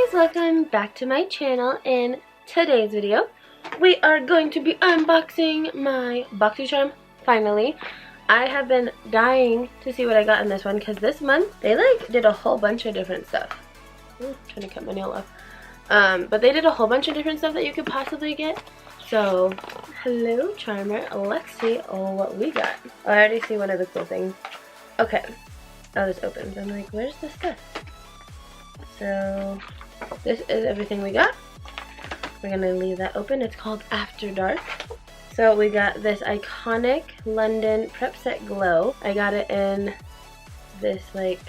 guys, welcome back to my channel. In today's video we are going to be unboxing my Boxy charm. Finally, I have been dying to see what I got in this one because this month they did a whole bunch of different stuff. Ooh, trying to cut my nail off. But they did a whole bunch of different stuff that you could possibly get. So hello charmer, let's see what we got. I already see one of the cool things. Okay, oh, this opens. I'm like, where's the stuff? So this is everything we got. We're gonna leave that open. It's called After Dark. So we got this iconic London Prep Set Glow. I got it in this like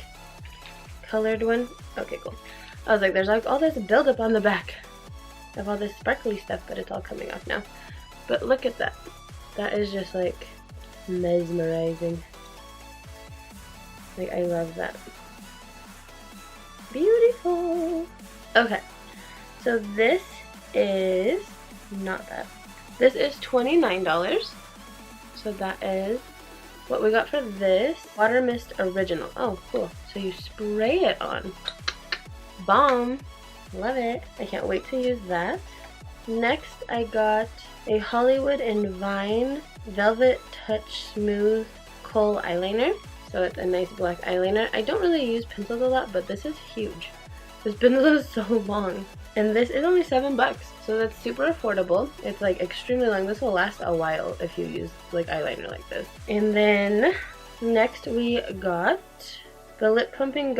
colored one. Okay, cool. I was like, there's like all this buildup on the back of all this sparkly stuff, but it's all coming off now. But look at that. That is just like mesmerizing. Like, I love that. Beautiful. Okay, so this is not that. This is $29. So that is what we got for this. Water Mist Original. Oh, cool. So you spray it on. Bomb. Love it. I can't wait to use that. Next, I got a Hollywood and Vine Velvet Touch Smooth Kohl Eyeliner. So it's a nice black eyeliner. I don't really use pencils a lot, but this is huge. This pencil is so long. And this is only $7, so that's super affordable. It's like extremely long. This will last a while if you use like eyeliner like this. And then next we got the lip plumping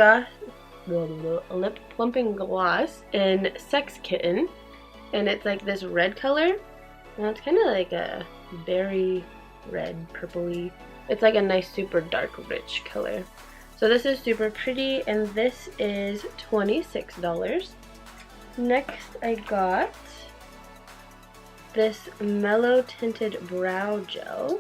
gloss in Sex Kitten. And it's like this red color. And it's kind of like a berry red, purpley. It's like a nice super dark rich color. So this is super pretty, and this is $26. Next I got this mellow tinted brow gel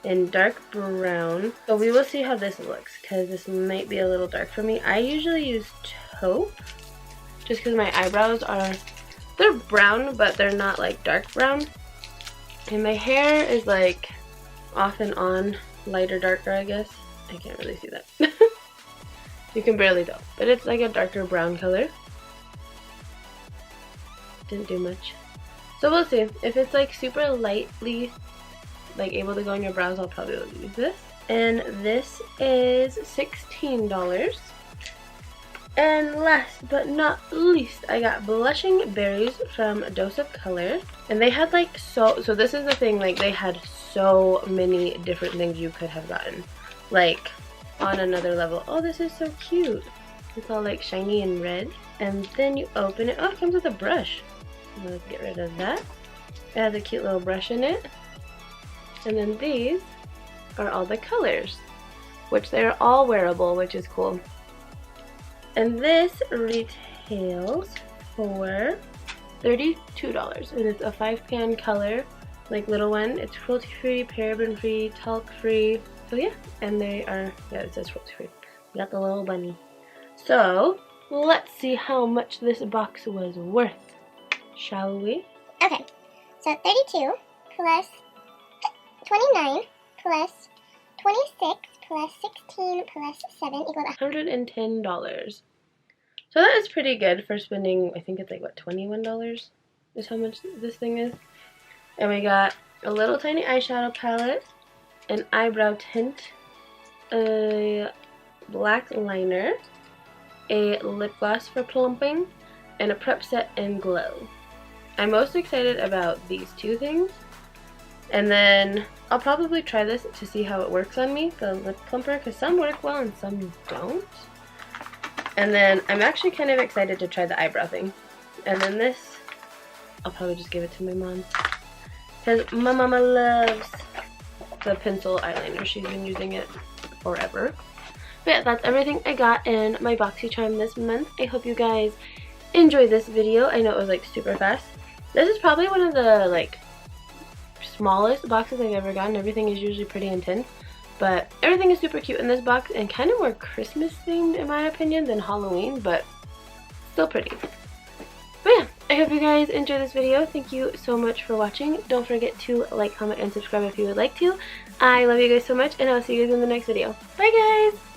in dark brown. So we will see how this looks because this might be a little dark for me. I usually use taupe just because my eyebrows they're brown, but they're not like dark brown. And my hair is like off and on, lighter, darker, I guess. I can't really see that. You can barely tell, but it's like a darker brown color. Didn't do much. So we'll see. If it's like super lightly like able to go on your brows, I'll probably use this. And this is $16. And last but not least, I got Blushing Berries from Dose of Color. And they had like so this is the thing, like they had so many different things you could have gotten. Like on another level. Oh, this is so cute. It's all like shiny and red. And then you open it. Oh, it comes with a brush. Let's get rid of that. It has a cute little brush in it. And then these are all the colors, which they're all wearable, which is cool. And this retails for $32. And it's a 5-pan color, like little one. It's cruelty free, paraben free, talc free. So yeah, and they are, yeah, it says cruelty free. We got the little bunny. So let's see how much this box was worth, shall we? Okay, so 32 plus 29 plus 26 plus 16 plus 7 equals $110. So that is pretty good for spending, I think it's like, what, $21 is how much this thing is. And we got a little tiny eyeshadow palette, an eyebrow tint, a black liner, a lip gloss for plumping, and a prep set in glow. I'm most excited about these two things. And then I'll probably try this to see how it works on me, the lip plumper, because some work well and some don't. And then I'm actually kind of excited to try the eyebrow thing. And then this, I'll probably just give it to my mom, because my mama loves the pencil eyeliner. She's been using it forever. But yeah, that's everything I got in my Boxy charm this month. I hope you guys enjoyed this video. I know it was like super fast. This is probably one of the like smallest boxes I've ever gotten. Everything is usually pretty intense, but everything is super cute in this box and kind of more Christmas themed in my opinion than Halloween, but still pretty. But yeah, I hope you guys enjoyed this video. Thank you so much for watching. Don't forget to like, comment, and subscribe if you would like to. I love you guys so much, and I'll see you guys in the next video. Bye guys!